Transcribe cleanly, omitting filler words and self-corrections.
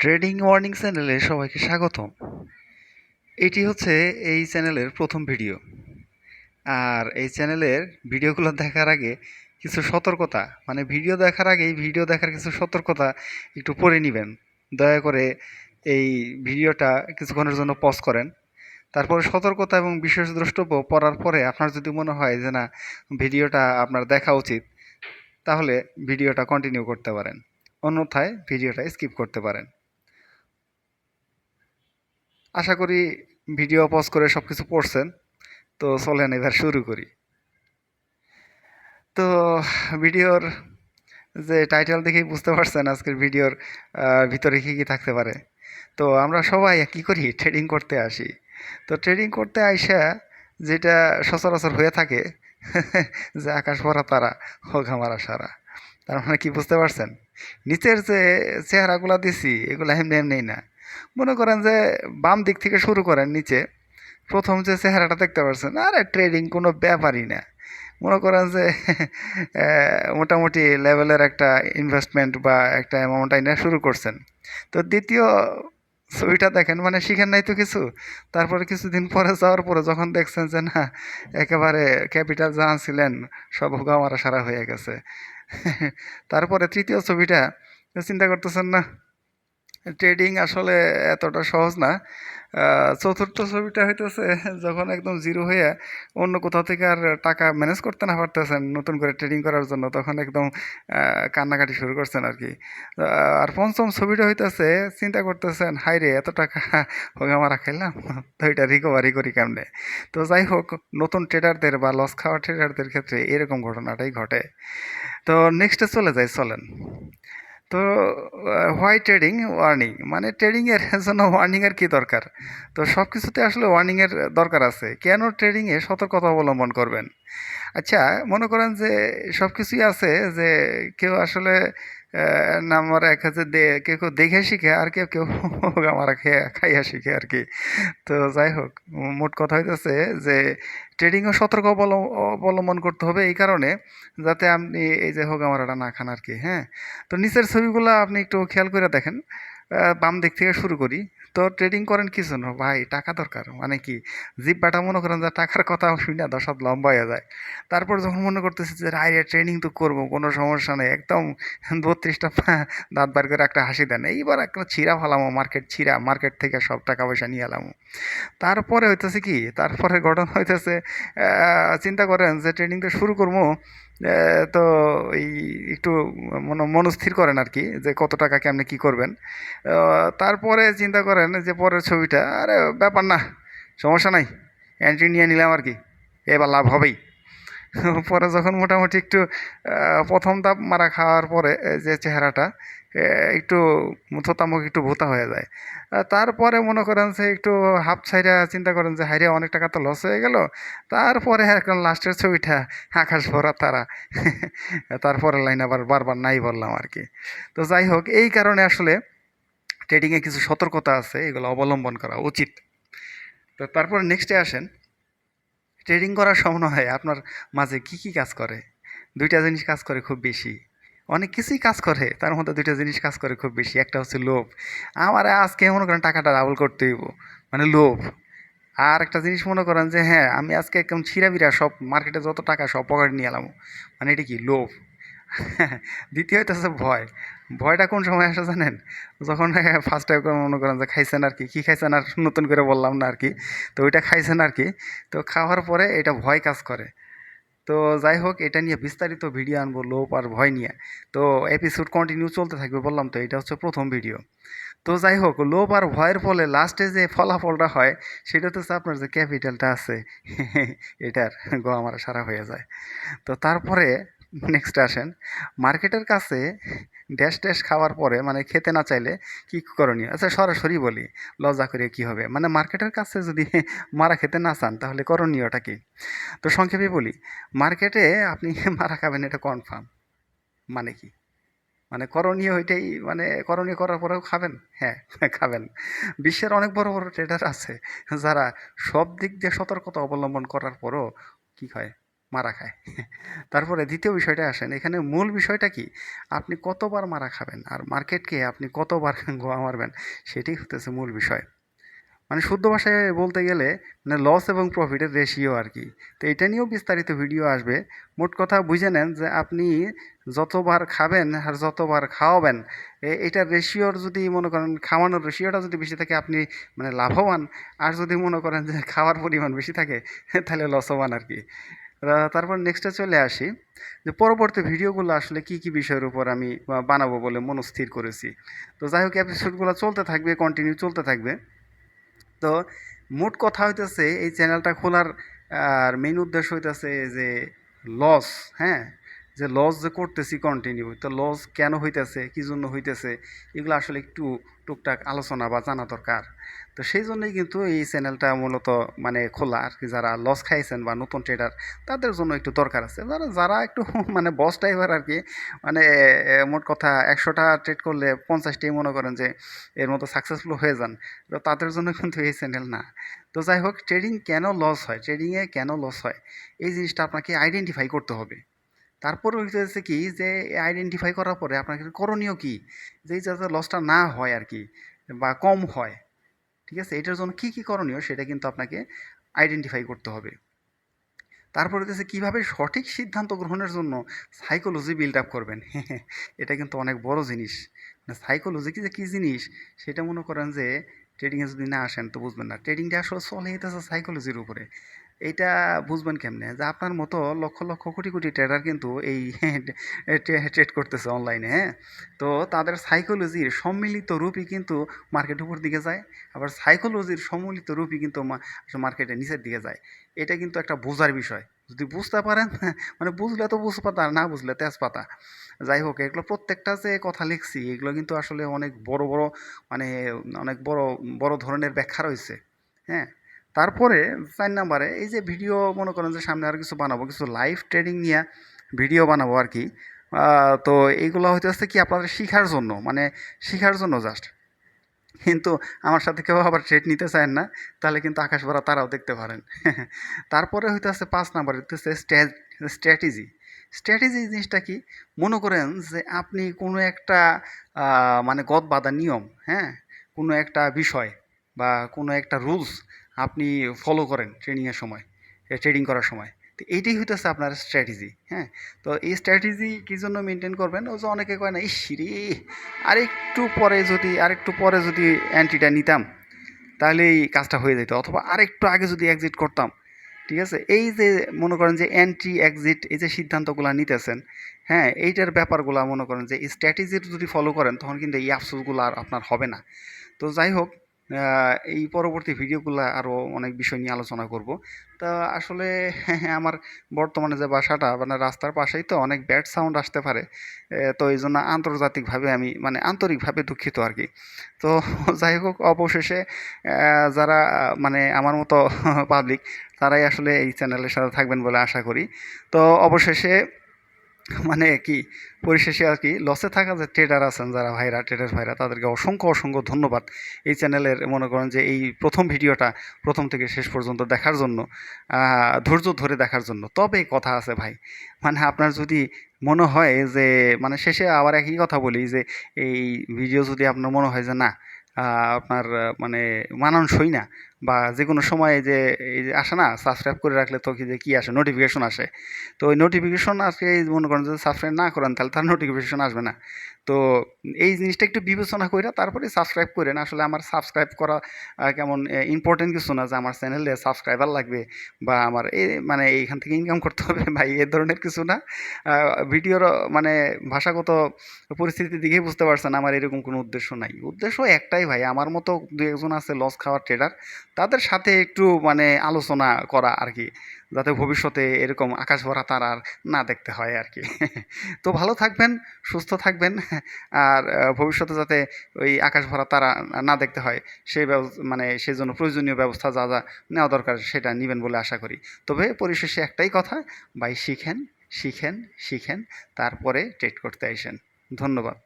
Trading warning চ্যানেলে সবাইকে স্বাগতম। এটি হচ্ছে এই চ্যানেলের প্রথম ভিডিও। আর এই চ্যানেলের ভিডিওগুলো দেখার আগে কিছু সতর্কতা, মানে ভিডিও দেখার আগে এই ভিডিও দেখার কিছু সতর্কতা একটু পড়ে নেবেন। দয়া করে এই ভিডিওটা কিছুক্ষণের জন্য পজ করেন। তারপরে সতর্কতা এবং বিশেষ দ্রষ্টব্য পড়ার পরে আপনার যদি মনে হয় যে না, ভিডিওটা আপনার দেখা উচিত, তাহলে ভিডিওটা কন্টিনিউ করতে পারেন, অন্যথায় ভিডিওটা স্কিপ করতে পারেন। আশা করি ভিডিও পজ করে সব কিছু পড়ছেন। তো চলেন এবার শুরু করি। তো ভিডিওর যে টাইটেল দেখেই বুঝতে পারছেন আজকের ভিডিওর ভিতরে কী কী থাকতে পারে। তো আমরা সবাই কী করি, ট্রেডিং করতে আসি। তো ট্রেডিং করতে আইসা যেটা সচরাচর হয়ে থাকে যে আকাশ ভরা তারা, হোক আমার সারা। তার মানে কি বুঝতে পারছেন? নিচের যে চেহারাগুলো দিছি এগুলো এমনি এমনি না। মনে করেন যে বাম দিক থেকে শুরু করেন নিচে, প্রথম যে চেহারাটা দেখতে পাচ্ছেন, আরে ট্রেডিং কোনো ব্যাপারই না। মনে করেন যে মোটামুটি লেভেলের একটা ইনভেস্টমেন্ট বা একটা অ্যামাউন্ট আইনা শুরু করছেন। তো দ্বিতীয় ছবিটা দেখেন, মানে শিখেন নাই তো কিছু। তারপরে কিছুদিন পরে যাওয়ার পরে যখন দেখছেন যে না, একেবারে ক্যাপিটাল যা ছিলেন সব হুগামারা সারা হয়ে গেছে। তারপরে তৃতীয় ছবিটা চিন্তা করতেছেন না, ট্রেডিং আসলে এতটা সহজ না। চতুর্থ ছবিটা হইতেছে যখন একদম জিরো হয়ে অন্য কোথাও থেকে আর টাকা ম্যানেজ করতে না পারতেছেন নতুন করে ট্রেডিং করার জন্য, তখন একদম কান্নাকাটি শুরু করছেন আর কি। আর পঞ্চম ছবিটা হইতেছে চিন্তা করতেছেন, হাই রে এত টাকা হোগা মারা খাইলাম, তো এটা রিকভারি করি কেমনে। তো যাই হোক, নতুন ট্রেডারদের বা লস খাওয়া ট্রেডারদের ক্ষেত্রে এরকম ঘটনাটাই ঘটে। তো নেক্সটে চলে যাই, চলেন। তো হোয়াই ট্রেডিং ওয়ার্নিং, মানে ট্রেডিংয়ের জন্য ওয়ার্নিংয়ের কী দরকার? তো সব কিছুতে আসলে ওয়ার্নিংয়ের দরকার আছে। কেন ট্রেডিংয়ে সতর্কতা অবলম্বন করবেন? আচ্ছা, মনে করেন যে সব কিছুই আছে যে কেউ আসলে নাম্বার এক হাজার কেউ কেউ দেখে শিখে, আর কেউ কেউ আমরা খেয়ে খাইয়া শিখে আর কি। তো যাই হোক, মোট কথা হইতেছে যে ট্রেডিংও সতর্ক অবলম্বন করতে হবে এই কারণে, যাতে আপনি এই যে হোগামারাটা না খান আর কি। হ্যাঁ, তো নিচের ছবিগুলো আপনি একটু খেয়াল করে দেখেন। বাম দিক থেকে শুরু করি। তো ট্রেডিং করেন কি জন্য ভাই? টাকা দরকার, মানে কি জিব্বাটা মনে করেন যে টাকার কথা শুনে দশ হাত লম্বা হয়ে যায়। তারপর যখন মনে করতেছি যে রায় ট্রেনিং তো করবো, কোনো সমস্যা নেই, একদম 32টা দাঁত বার করে একটা হাসি দেন, এইবার একটা ছিঁড়া ফেলামো, মার্কেট ছিঁড়া, মার্কেট থেকে সব টাকা পয়সা নিয়ে এলামো। তারপরে হইতেছে কি, তারপরে ঘটনা হইতেছে চিন্তা করেন যে ট্রেনিংটা শুরু করবো। তো এই একটু মনস্থির করেন আর কি যে কত টাকা কেমনে কি করবেন। তারপরে চিন্তা করেন যে পরের ছবিটা, আরে ব্যাপার না, সমস্যা নাই, এন্ট্রি নিয়ে নিলাম আর কি, এবার লাভ হবেই। পরে যখন মোটামুটি একটু প্রথম ধাপ মারা খাওয়ার পরে যে চেহারাটা একটু থোতামুখ একটু ভোঁতা হয়ে যায়। তারপরে মনে করেন যে একটু হাফ ছাইরা চিন্তা করেন যে হাইরে অনেক টাকা তো লস হয়ে গেল। তারপরে এখন লাস্টের ছবিটা আকাশ ভরা তারা। তারপরে লাইন আবার বারবার নাই বললাম আর কি। তো যাই হোক, এই কারণে আসলে ট্রেডিংয়ে কিছু সতর্কতা আছে, এগুলো অবলম্বন করা উচিত। তো তারপরে নেক্সটে আসেন, ট্রেডিং করার সময় আপনার মাঝে কি কি কাজ করে? দুইটা জিনিস কাজ করে খুব বেশি। অনেক কিছুই কাজ করে, তার মধ্যে দুইটা জিনিস কাজ করে খুব বেশি। একটা হচ্ছে লোভ, আমার আজকে মনে করেন টাকাটা ডাবল করতে হইব, মানে লোভ। আর একটা জিনিস মনে করেন যে হ্যাঁ, আমি আজকে একদম ছিঁড়াবিরা সব মার্কেটে যত টাকা সব পকেটে নিয়ে এলাম, মানে এটা কি লোভ। দ্বিতীয় হইতেছে ভয়। ভয়টা কোন সময় আসে জানেন? যখন ফার্স্ট টাইম মনে করেন যে খাইছেন আর কি, কী খাইছেন আর নতুন করে বললাম না আর কি। তো ওইটা খাইছেন আর কি। তো খাওয়ার পরে এটা ভয় কাজ করে। তো যাই হোক, এটা নিয়ে বিস্তারিত ভিডিও আনবো লোভ আর ভয় নিয়ে। তো এপিসোড কন্টিনিউ চলতে থাকবে, বললাম তো এটা হচ্ছে প্রথম ভিডিও। তো যাই হোক, লোভ আর ভয়ের ফলে লাস্টে যে ফলাফলটা হয় সেটা হচ্ছে আপনার যে ক্যাপিটালটা আছে এটার আমার সারা হয়ে যায়। তো তারপরে নেক্সট আসেন, মার্কেটের কাছে ড্যাশ ড্যাশ খাওয়ার পরে, মানে খেতে না চাইলে কি করণীয়? আচ্ছা সরাসরি বলি, লজ্জা করে কি হবে, মানে মার্কেটের কাছে যদি মারা খেতে না চান তাহলে করণীয়টা কি? তো সংক্ষেপে বলি, মার্কেটে আপনি মারা খাবেন এটা কনফার্ম। মানে কি, মানে করণীয় ওইটাই, মানে করণীয় করার পরেও খাবেন, হ্যাঁ খাবেন। বিশ্বের অনেক বড় বড় ট্রেডার আছে যারা সব দিক দিয়ে সতর্কতা অবলম্বন করার পরও কি হয়, মারা খায়। তারপরে দ্বিতীয় বিষয়টা আসেন, এখানে মূল বিষয়টা কি, আপনি কতবার মারা খাবেন আর মার্কেটকে আপনি কতবার গোয়া মারবেন, সেটাই হতেছে মূল বিষয়। মানে শুদ্ধ ভাষায় বলতে গেলে মানে লস এবং প্রফিটের রেশিও আর কি। তো এটা নিয়েও বিস্তারিত ভিডিও আসবে। মোট কথা বুঝে নেন যে আপনি যতবার খাবেন আর যতবার খাওয়াবেন, এটার রেশিওর যদি মনে করেন খাওয়ানোর রেশিওটা যদি বেশি থাকে আপনি মানে লাভবান, আর যদি মনে করেন যে খাওয়ার পরিমাণ বেশি থাকে তাহলে লসবান আর কি। তারপর নেক্সটে চলে আসি যে পরবর্তী ভিডিওগুলো আসলে কি কি বিষয়ের উপর আমি বানাবো বলে মনস্থির করেছি। তো যাই হোক, এপিসোডগুলো চলতে থাকবে, কন্টিনিউ চলতে থাকবে। তো মোট কথা হইতেছে এই চ্যানেলটা খোলার আর মেইন উদ্দেশ্য হইতেছে যে লস, হ্যাঁ, যে লস যে করতেছি কন্টিনিউ, তো লস কেন হইতেছে, কি জন্য হইতেছে, এগুলো আসলে একটু টুকটাক আলোচনা বা জানা দরকার। তো সেই জন্যই কিন্তু এই চ্যানেলটা মূলত মানে খোলা আর কি। যারা লস খাইছেন বা নতুন ট্রেডার, তাদের জন্য একটু দরকার আছে। যারা যারা একটু মানে বস টাইপের আর কি, মানে মোট কথা 100টা ট্রেড করলে 50টাই মনে করেন যে এর মতো সাকসেসফুল হয়ে যান, তো তাদের জন্য কিন্তু এই চ্যানেল না। তো যাই হোক, ট্রেডিং কেন লস হয়, ট্রেডিংয়ে কেন লস হয়, এই জিনিসটা আপনাকে আইডেন্টিফাই করতে হবে। তারপরে হচ্ছে কি যে আইডেন্টিফাই করার পরে আপনাকে করণীয় কি, যে এই যাতে লসটা না হয় আর কি, বা কম হয়, ঠিক আছে, এটার জন্য কি কি করণীয় সেটা কিন্তু আপনাকে আইডেন্টিফাই করতে হবে। তারপরে হচ্ছে কীভাবে সঠিক সিদ্ধান্ত গ্রহণের জন্য সাইকোলজি বিল্ড আপ করবেন। এটা কিন্তু অনেক বড় জিনিস। মানে সাইকোলজি কি যে কী জিনিস, সেটা মনে করেন যে ট্রেডিংয়ে যদি না আসেন তো বুঝবেন না। ট্রেডিংটা আসলে চলে যেতেছে সাইকোলজির উপরে। এইটা বুঝবেন কেমনে, যে আপনার মতো লক্ষ লক্ষ কোটি কোটি ট্রেডার কিন্তু এই ট্রেড করতেছে অনলাইনে, হ্যাঁ। তো তাদের সাইকোলজির সম্মিলিত রূপই কিন্তু মার্কেট উপর দিকে যায়, আবার সাইকোলজির সম্মিলিত রূপই কিন্তু মার্কেটের নিচের দিকে যায়। এটা কিন্তু একটা বোঝার বিষয়। যদি বুঝতে পারেন মানে বুঝলে তো বুঝপাতা, আর না বুঝলে তেজপাতা। যাই হোক, এগুলো প্রত্যেকটা যে কথা লিখছি এগুলো কিন্তু আসলে অনেক বড় বড় মানে অনেক বড় বড় ধরনের ব্যাখ্যা রয়েছে, হ্যাঁ। তারপরে 4 নাম্বারে এই যে ভিডিও মনে করেন যে সামনে আর কিছু বানাবো, কিছু লাইভ ট্রেডিং নিয়ে ভিডিও বানাবো আর কি। তো এইগুলো হইতেছে কি আপনাদের শিখার জন্য, মানে শিখার জন্য জাস্ট। কিন্তু আমার সাথে কেউ আবার ট্রেড নিতে চায় না, তাহলে কিন্তু আকাশ ভরা তারাও দেখতে পারেন। তারপরে হইতেছে 5 নাম্বার হইতেছে স্ট্র্যাটেজি। স্ট্র্যাটেজি জিনিসটা কি, মনে করেন যে আপনি কোনো একটা মানে গদ বাঁধা নিয়ম, হ্যাঁ, কোনো একটা বিষয় বা কোনো একটা রুলস আপনি ফলো করেন ট্রেনিংয়ের সময়, ট্রেডিং করার সময়। তো এইটাই হইতেছে আপনার স্ট্র্যাটেজি, হ্যাঁ। তো এই স্ট্র্যাটেজি কী জন্য মেনটেন করবেন, ও যে অনেকে কয় না, ইস রে আরেকটু পরে যদি অ্যান্টিটা নিতাম তাহলে এই কাজটা হয়ে যেত, অথবা আরেকটু আগে যদি এক্সিট করতাম, ঠিক আছে। এই যে মনে করেন যে এন্ট্রি এক্সিট এই যে সিদ্ধান্তগুলো নিতেছেন, হ্যাঁ, এইটার ব্যাপারগুলো মনে করেন যে স্ট্র্যাটেজি যদি ফলো করেন তখন কিন্তু এই আফসোসগুলো আর আপনার হবে না। তো যাই হোক, এই পরবর্তী ভিডিওগুলো আরও অনেক বিষয় নিয়ে আলোচনা করব। তা আসলে আমার বর্তমানে যে বাসাটা মানে রাস্তার পাশেই, তো অনেক ব্যাড সাউন্ড আসতে পারে। তো এই জন্য আন্তর্জাতিকভাবে আমি মানে আন্তরিকভাবে দুঃখিত আর কি। তো যাই হোক, অবশেষে যারা মানে আমার মতো পাবলিক, তারাই আসলে এই চ্যানেলের সাথে থাকবেন বলে আশা করি। তো অবশেষে মানে কি, পরিশেষে আর কি, লসে থাকা যে ট্রেডার আছেন, যারা ভাইরা ট্রেডার ভাইরা, তাদেরকে অসংখ্য অসংখ্য ধন্যবাদ এই চ্যানেলের মনে করেন যে এই প্রথম ভিডিওটা প্রথম থেকে শেষ পর্যন্ত দেখার জন্য, ধৈর্য ধরে দেখার জন্য। তবে কথা আছে ভাই, মানে আপনার যদি মনে হয় যে মানে শেষে আবার একই কথা বলি যে এই ভিডিও যদি আপনার মনে হয় যে না, আপনার মানে মানানসই না, বা যে কোনো সময় যে এই যে আসে না সাবস্ক্রাইব করে রাখলে তো কি যে কী আসে, নোটিফিকেশন আসে। তো ওই নোটিফিকেশন আজকে এই মনে করেন যদি সাবস্ক্রাইব না করেন তাহলে তার নোটিফিকেশন আসবে না। তো এই জিনিসটা একটু বিবেচনা কইরা তারপরে সাবস্ক্রাইব করেন। আসলে আমার সাবস্ক্রাইব করা কেমন ইম্পর্টেন্ট কিছু না যে আমার চ্যানেলে সাবস্ক্রাইবার লাগবে বা আমার মানে এইখান থেকে ইনকাম করতে হবে ভাই, এ ধরনের কিছু না। আ ভিডিওর মানে ভাষাগত পরিস্থিতি দেখেই বুঝতে পারছেন আমার এরকম কোনো উদ্দেশ্য নাই। উদ্দেশ্য একটাই ভাই, আমার মতো ২-১ জন আছে লস খাওয়া ট্রেডার, তাদের সাথে একটু মানে আলোচনা করা আরকি। যাতে ভবিষ্যতে এরকম আকাশ ভরা তারা আর না দেখতে হয় আরকি। তো ভালো থাকবেন, সুস্থ থাকবেন। আর ভবিষ্যতে যাতে ওই আকাশ ভরা তারা না দেখতে হয়, সেই মানে সেজন্য প্রয়োজনীয় ব্যবস্থা যা যা নেওয়া দরকার সেটা নিবেন বলে আশা করি। তবে পরিশেষে একটাই কথা, ভাই শিখেন, শিখেন, শিখেন, তারপরে ট্রেড করতে আইসেন। ধন্যবাদ।